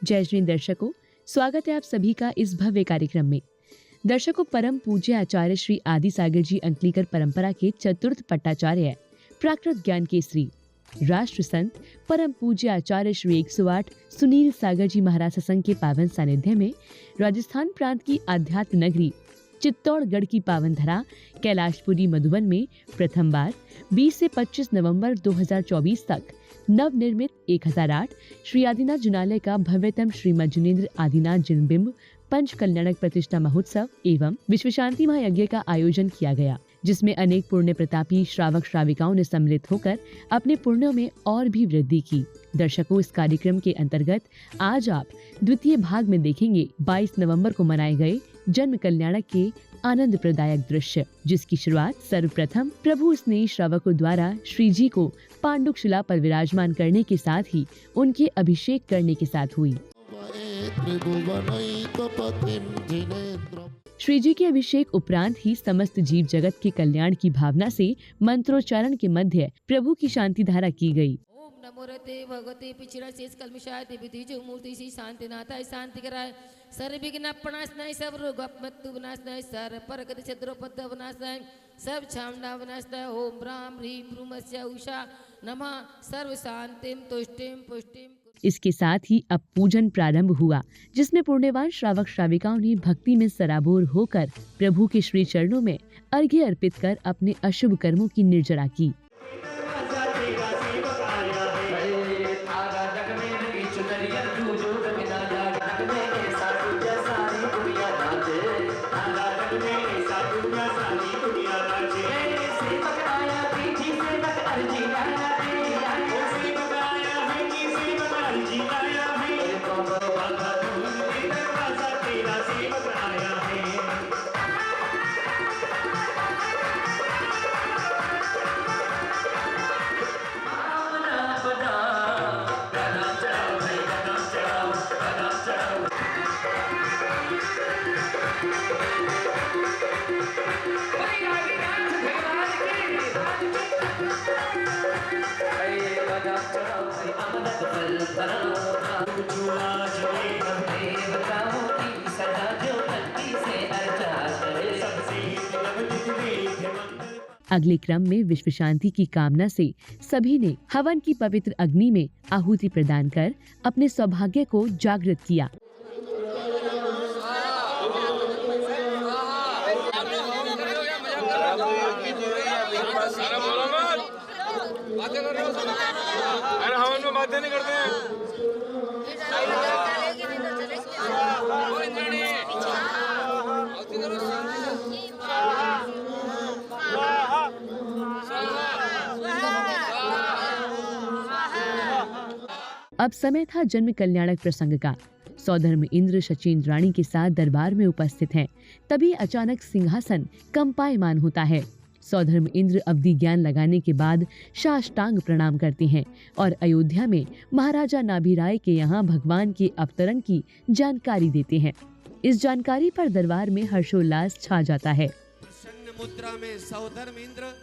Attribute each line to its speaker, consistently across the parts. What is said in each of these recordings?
Speaker 1: जय श्री दर्शकों, स्वागत है आप सभी का इस भव्य कार्यक्रम में। दर्शकों, परम पूज्य आचार्य श्री आदि सागर जी अंकलीकर परंपरा के चतुर्थ पट्टाचार्य, प्राकृत ज्ञान केसरी, राष्ट्र संत परम पूज्य आचार्य श्री 108 सुनील सागर जी महाराज सत्संग के पावन सानिध्य में राजस्थान प्रांत की आध्यात्म नगरी चित्तौड़गढ़ की पावन धरा कैलाशपुरी मधुबन में प्रथम बार 20 से 25 नवंबर 2024 तक नव निर्मित 1008 श्री आदिनाथ जिनालय का भव्यतम श्रीमद जिनेन्द्र आदिनाथ जिनबिंब पंच कल्याणक प्रतिष्ठा महोत्सव एवं विश्व शांति महायज्ञ का आयोजन किया गया, जिसमें अनेक पुण्य प्रतापी श्रावक श्राविकाओं ने सम्मिलित होकर अपने पुण्यों में और भी वृद्धि की। दर्शकों, इस कार्यक्रम के अंतर्गत आज आप द्वितीय भाग में देखेंगे 22 नवंबर को मनाए गए जन्म कल्याणक के आनंद प्रदायक दृश्य, जिसकी शुरुआत सर्वप्रथम प्रभु स्नेही श्रावकों द्वारा श्री जी को पांडुक शिला पर विराजमान करने के साथ ही उनके अभिषेक करने के साथ हुई। श्री जी के अभिषेक उपरांत ही समस्त जीव जगत के कल्याण की भावना से मंत्रोच्चारण के मध्य प्रभु की शांति धारा की गई।
Speaker 2: ओम नमो रते भगवते पिछड़ा शेष कलमिशाय देवी जो मूर्ति सी शांति नाथाय शांति कराय सर्व विघ्न प्रणाशनाय सब रोग मृत्यु विनाशनाय सर्व परगति छद्रोपद विनाशनाय सब छामना विनाशनाय ओम राम ह्रीम भ्रूमस्य उषा नमः सर्व शांतिम तुष्टिम पुष्टिम।
Speaker 1: इसके साथ ही अब पूजन प्रारंभ हुआ, जिसमें पुण्यवान श्रावक श्राविकाओं ने भक्ति में सराबोर होकर प्रभु के श्री चरणों में अर्घ्य अर्पित कर अपने अशुभ कर्मों की निर्जरा की। अगले क्रम में विश्व शांति की कामना से सभी ने हवन की पवित्र अग्नि में आहुति प्रदान कर अपने सौभाग्य को जागृत किया।
Speaker 3: हवन में बातें नहीं करते हैं।
Speaker 1: अब समय था जन्म कल्याणक प्रसंग का। सौधर्म इंद्र शचीन्द्राणी के साथ दरबार में उपस्थित हैं। तभी अचानक सिंहासन कंपायमान होता है। सौधर्म इंद्र अवधि ज्ञान लगाने के बाद साष्टांग प्रणाम करते हैं और अयोध्या में महाराजा नाभिराय के यहाँ भगवान के अवतरण की जानकारी देते हैं। इस जानकारी पर दरबार में हर्षोल्लास छा जाता है।
Speaker 4: प्रसन्न मुद्रा में सौधर्म इंद्र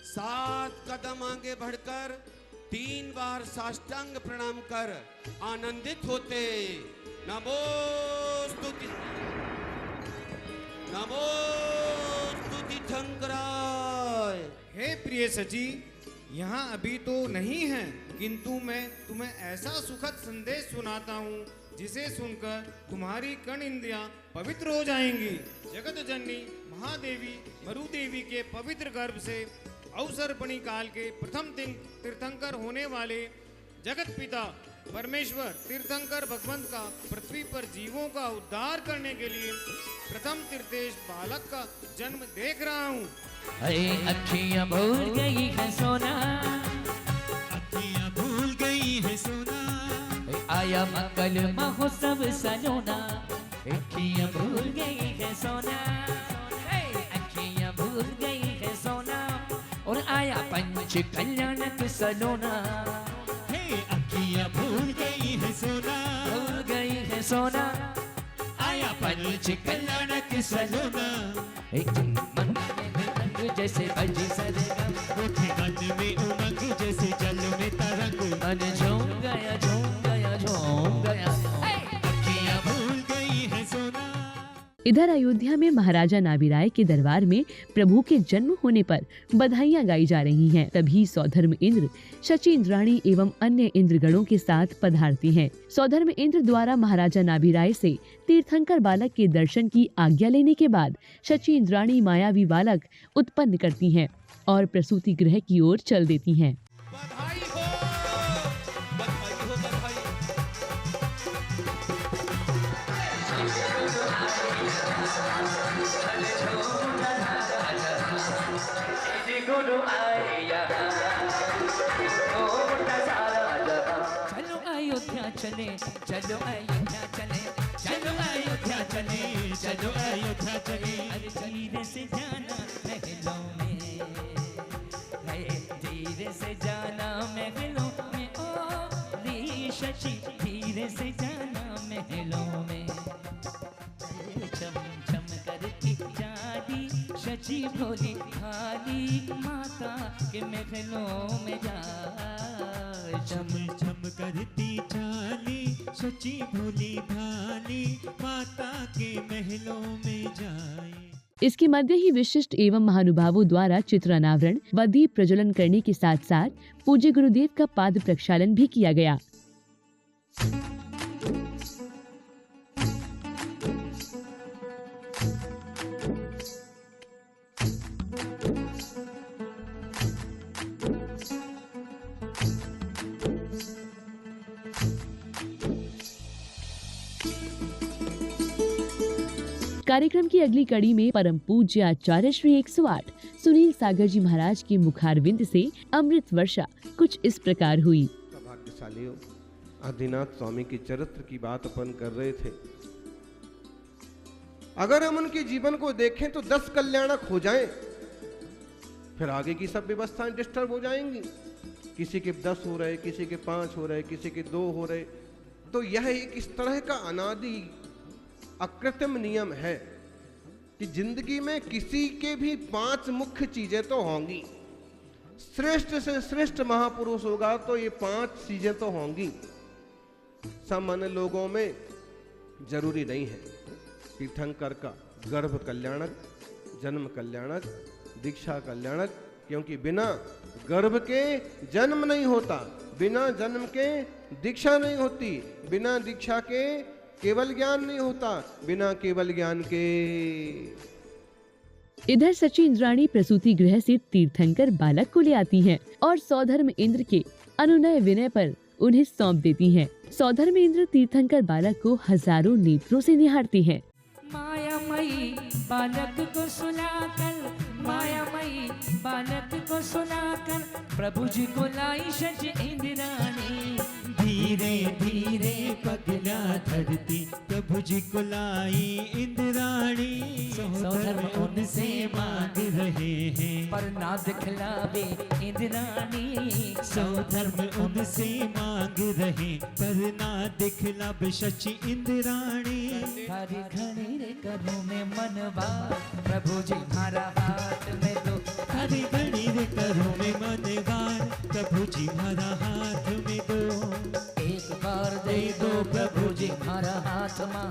Speaker 4: 7 कदम आगे बढ़कर 3 बार साष्टांग प्रणाम कर आनंदित होते। नमो स्तुति शंकराय।
Speaker 5: हे प्रिय सची, यहाँ अभी तो नहीं है, किंतु मैं तुम्हें ऐसा सुखद संदेश सुनाता हूँ जिसे सुनकर तुम्हारी कर्ण इंद्रियां पवित्र हो जाएंगी। जगत जननी महादेवी मरुदेवी के पवित्र गर्भ से अवसर्पणी काल के प्रथम तीर्थंकर होने वाले जगत पिता परमेश्वर तीर्थंकर भगवंत का पृथ्वी पर जीवों का उद्धार करने के लिए प्रथम तीर्थेश बालक का जन्म देख रहा हूँ।
Speaker 6: अरे अखियाँ भूल गई है सोना,
Speaker 7: अखियाँ भूल गई है सोना,
Speaker 6: आया मंगल महोत्सव सलोना। अखियाँ भूल गई है सोना, अखियाँ भूल गई है सोना, और आया पंच कल्याणक सलोना।
Speaker 7: अखियाँ भूल गई है सोना,
Speaker 6: भूल गई है सोना,
Speaker 7: आया पंच कल्याणक सलोना।
Speaker 6: एक मन में रंग जैसे बजी सरगम,
Speaker 7: उठे मन में उमंग जैसे जल में तरंग।
Speaker 6: मन झूम गया झूम गया झूम गया।
Speaker 1: इधर अयोध्या में महाराजा नाभिराय के दरबार में प्रभु के जन्म होने पर बधाइयां गाई जा रही हैं। तभी सौधर्म इंद्र, शची इंद्राणी एवं अन्य इंद्रगणों के साथ पधारती हैं। सौधर्म इंद्र द्वारा महाराजा नाभिराय से तीर्थंकर बालक के दर्शन की आज्ञा लेने के बाद शची इंद्राणी मायावी बालक उत्पन्न करती हैं और प्रसूति गृह की ओर चल देती हैं।
Speaker 4: बधाई हो, बधाई हो, बधाई।
Speaker 6: चलो अयोध्या चले, चलो अयोध्या चले, चलो अयोध्या चले,
Speaker 7: चलो अयोध्या चले।
Speaker 6: अरे धीरे से जाना महलों में, है धीरे से जाना महलों में, ओ री शशि धीरे से जाना महलों में। चम चम करती जाती शची भोली भाली माता के महलों में जाए।
Speaker 7: चम चम करती चाली सची भोली भाली माता के महलों में जाए।
Speaker 1: इसके मध्य ही विशिष्ट एवं महानुभावों द्वारा चित्रानावरण व दीप प्रज्वलन करने के साथ साथ पूज्य गुरुदेव का पाद प्रक्षालन भी किया गया। कार्यक्रम की अगली कड़ी में परम पूज्य आचार्य श्री 108 सुनील सागर जी महाराज के मुखारविंद से अमृत वर्षा कुछ इस प्रकार हुई।
Speaker 4: भाग्यशालियों, आदिनाथ स्वामी के चरित्र की बात अपन कर रहे थे। अगर हम उनके जीवन को देखें तो 10 कल्याणक हो जाएं, फिर आगे की सब व्यवस्थाएं डिस्टर्ब हो जाएंगी। किसी के 10 हो रहे, किसी के 5 हो रहे, किसी के 2 हो रहे। तो यह एक इस तरह का अनादि अकृत्रिम नियम है कि जिंदगी में किसी के भी 5 मुख्य चीजें तो होंगी। श्रेष्ठ से श्रेष्ठ महापुरुष होगा तो ये 5 चीजें तो होंगी। सामान्य लोगों में जरूरी नहीं है। तीर्थंकर का गर्भ कल्याणक, जन्म कल्याणक, दीक्षा कल्याणक, क्योंकि बिना गर्भ के जन्म नहीं होता, बिना जन्म के दीक्षा नहीं होती, बिना दीक्षा के केवल ज्ञान नहीं होता, बिना केवल ज्ञान के।
Speaker 1: इधर शची इंद्राणी प्रसूति गृह से तीर्थंकर बालक को ले आती हैं और सौधर्म इंद्र के अनुनय विनय पर उन्हें सौंप देती हैं। सौधर्म इंद्र तीर्थंकर बालक को हजारों नेत्रों से निहारते हैं।
Speaker 6: मायामयी बालक को सुलाकर, मायामयी बालक को सुलाकर प्रभु जी को लाई शची इंद्राणी।
Speaker 7: धीरे धीरे पगला धरती प्रभु जी को लाई इंद्राणी। सौधर्म उनसे मांग रहे हैं
Speaker 6: पर ना दिखलावे इंद्राणी।
Speaker 7: सौधर्म उनसे मांग रहे पर ना दिखला शची इंद्राणी।
Speaker 6: हरी घड़ी रे करूं मैं मनवा प्रभु जी मारा हाथ में दो।
Speaker 7: हरी घड़ी रे करूं मैं मनवार प्रभु जी मारा हाथ में दो।
Speaker 6: एक बार दे दो प्रभु जी मारा हाथ मां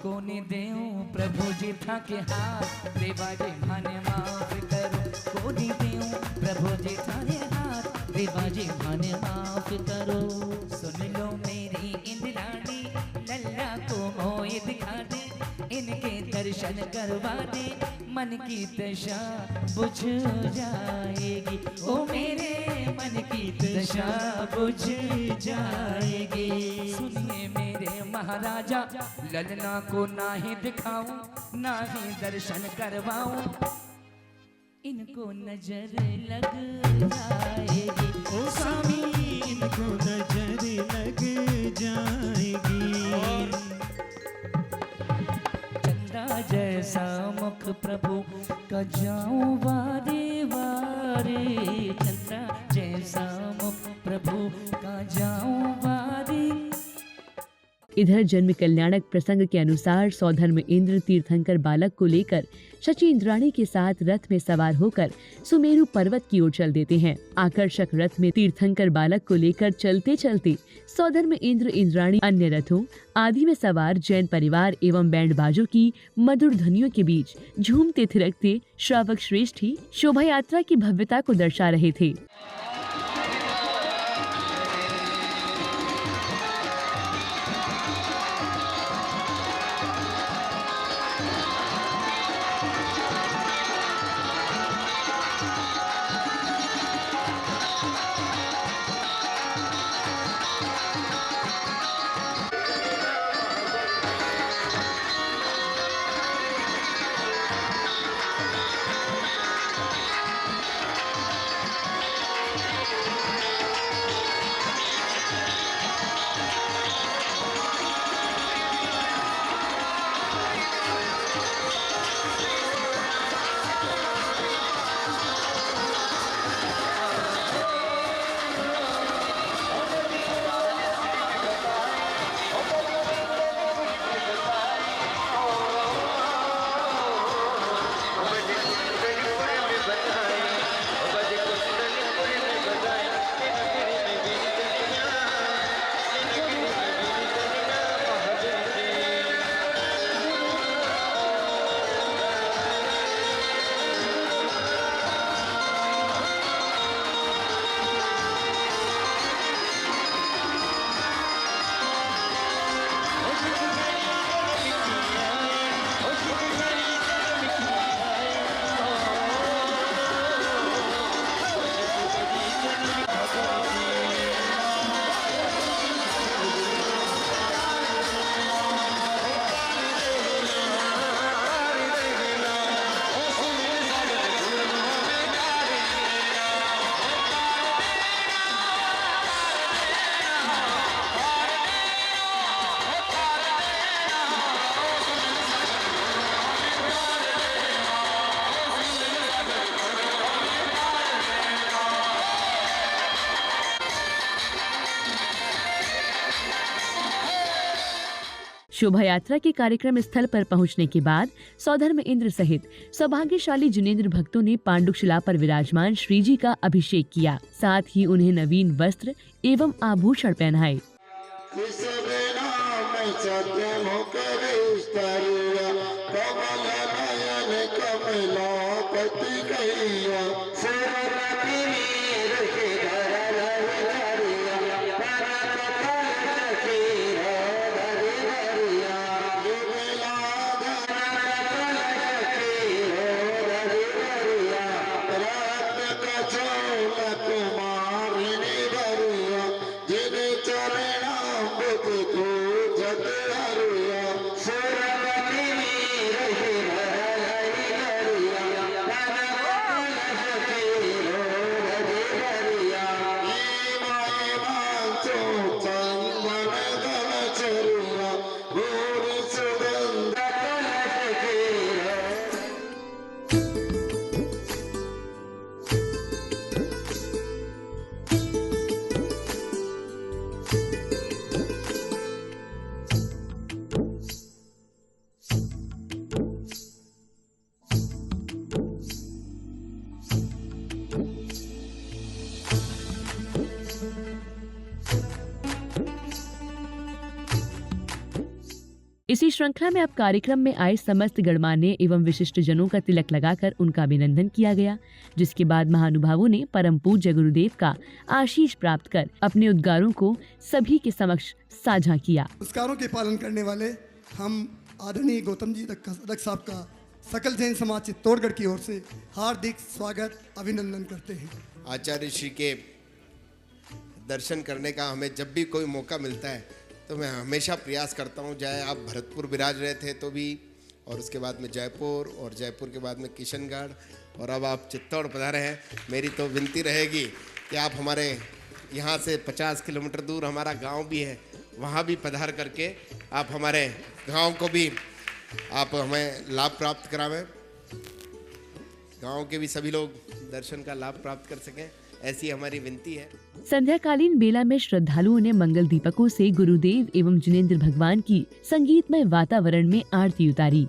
Speaker 6: कोने देऊं प्रभु जी था के हाथ। देवा जी माने माफ करो कोने देऊं प्रभु जी थारे हाथ। देवा जी माने माफ करो। सुन लो मेरी इंद्राणी लल्ला को मोए दिखा दे। इनके दर्शन करवा दे मन की दशा बुझ जाएगी। ओ मेरे मन की दशा बुझ जाएगी। सुनिए मेरे महाराजा ललना को ना ही दिखाऊं ना ही दर्शन करवाऊं। इनको नजर लग जाएगी।
Speaker 7: ओ स्वामी इनको नजर लग जाएगी।
Speaker 6: चंदा जैसा मुख प्रभु का जाऊं वारे वारे। चंदा जैसा मुख प्रभु का जाऊं वारे।
Speaker 1: इधर जन्म कल्याणक प्रसंग के अनुसार सौधर्म इंद्र तीर्थंकर बालक को लेकर शची इंद्राणी के साथ रथ में सवार होकर सुमेरु पर्वत की ओर चल देते हैं। आकर्षक रथ में तीर्थंकर बालक को लेकर चलते चलते सौधर्म इंद्र इंद्राणी अन्य रथों आदि में सवार जैन परिवार एवं बैंड बाजों की मधुर ध्वनियों के बीच झूमते थिरकते श्रावक श्रेष्ठ ही शोभा यात्रा की भव्यता को दर्शा रहे थे। शोभा यात्रा के कार्यक्रम स्थल पर पहुंचने के बाद सौधर्म इंद्र सहित सौभाग्यशाली जिनेंद्र भक्तों ने पांडुक शिला पर विराजमान श्री जी का अभिषेक किया। साथ ही उन्हें नवीन वस्त्र एवं आभूषण पहनाए। इसी श्रृंखला में अब कार्यक्रम में आए समस्त गणमान्य एवं विशिष्ट जनों का तिलक लगाकर उनका अभिनंदन किया गया, जिसके बाद महानुभावों ने परम पूज्य गुरुदेव का आशीष प्राप्त कर अपने उद्गारों को सभी के समक्ष साझा किया।
Speaker 8: पुरस्कारों के पालन करने वाले हम आदरणीय गौतम जी अध्यक्ष साहब का सकल जैन समाज चित्तौड़गढ़ की ओर से हार्दिक स्वागत अभिनंदन करते हैं।
Speaker 4: आचार्य श्री के दर्शन करने का हमें जब भी कोई मौका मिलता है तो मैं हमेशा प्रयास करता हूँ। चाहे आप भरतपुर विराज रहे थे तो भी, और उसके बाद में जयपुर, और जयपुर के बाद में किशनगढ़, और अब आप चित्तौड़ पधारे हैं। मेरी तो विनती रहेगी कि आप हमारे यहाँ से 50 किलोमीटर दूर हमारा गांव भी है, वहाँ भी पधार करके आप हमारे गांव को भी आप हमें लाभ प्राप्त करावें, गांव के भी सभी लोग दर्शन का लाभ प्राप्त कर सकें। ऐसी हमारी विनती है।
Speaker 1: संध्याकालीन बेला में श्रद्धालुओं ने मंगल दीपकों से गुरुदेव एवं जिनेंद्र भगवान की संगीतमय वातावरण में आरती उतारी।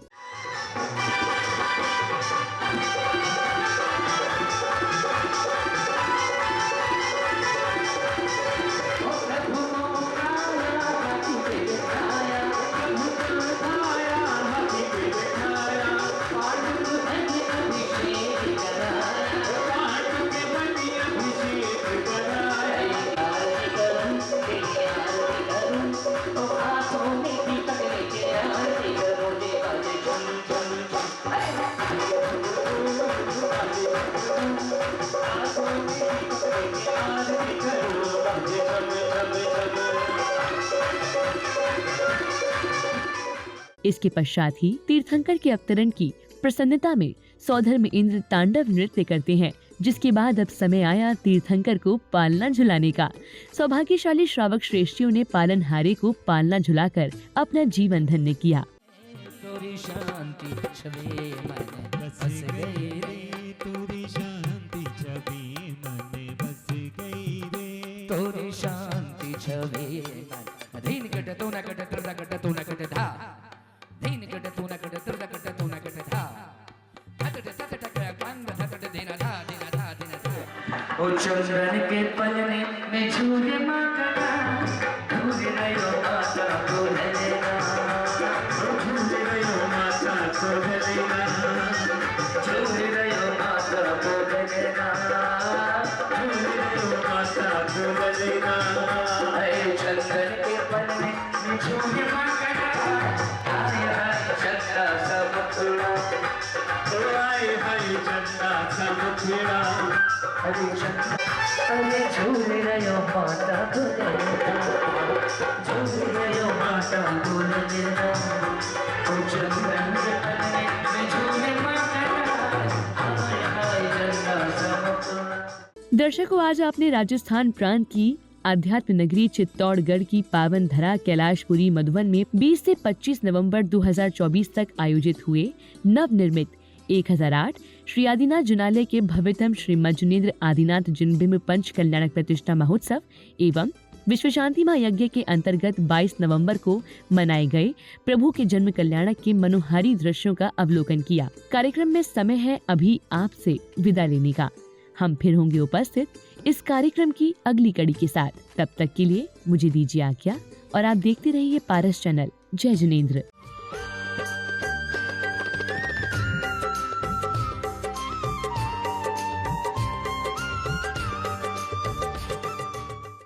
Speaker 1: इसके पश्चात ही तीर्थंकर के अवतरण की प्रसन्नता में सौधर्म इंद्र तांडव नृत्य करते हैं, जिसके बाद अब समय आया तीर्थंकर को पालना झुलाने का। सौभाग्यशाली श्रावक श्रेष्ठियों ने पालनहारे को पालना झुलाकर अपना जीवन धन्य किया।
Speaker 6: तोरी शांति छवे मन बस गई रे,
Speaker 7: तोरी शांति छवि मन बस गई रे,
Speaker 6: तोरी शांति छवे मन। धीन कट तो न कट त्रिदा कट तो न कट धा, धीन कट तो न कट त्रिदा कट तो न कट धा, धकट धकट धकट कांड धकट देना धा देना धा देना धा। ओ चंदन के पलने में झूले माँ का झूल रहो माता को लेना, झूल रहो माता को लेना, झूल रहो माता को लेना, झूल रहो माता को लेना। ऐ चंदन के पलने में झूले माँ का हाय हाय चंदा सब खुला, हाय हाय चंदा सब खुला। अरे चंदा अरे झूल रहो माता को लेना, झूल रहो माता को लेना। ओ चंदन के पलने में झूले माँ का हाय हाय चंदा सब खुला।
Speaker 1: दर्शकों, आज आपने राजस्थान प्रांत की आध्यात्म नगरी चित्तौड़गढ़ की पावन धरा कैलाशपुरी मधुवन में 20 से 25 नवंबर 2024 तक आयोजित हुए नवनिर्मित 1008 श्री आदिनाथ जिनालय के भव्यतम श्री मज्जुनेन्द्र आदिनाथ जिनबिंब पंच कल्याणक प्रतिष्ठा महोत्सव एवं विश्व शांति महायज्ञ के अंतर्गत 22 नवंबर को मनाए गए प्रभु के जन्म कल्याणक के मनोहारी दृश्यों का अवलोकन किया। कार्यक्रम में समय है अभी आपसे विदा लेने का। हम फिर होंगे उपस्थित इस कार्यक्रम की अगली कड़ी के साथ। तब तक के लिए मुझे दीजिए आज्ञा और आप देखते रहिए पारस चैनल। जय जिनेंद्र।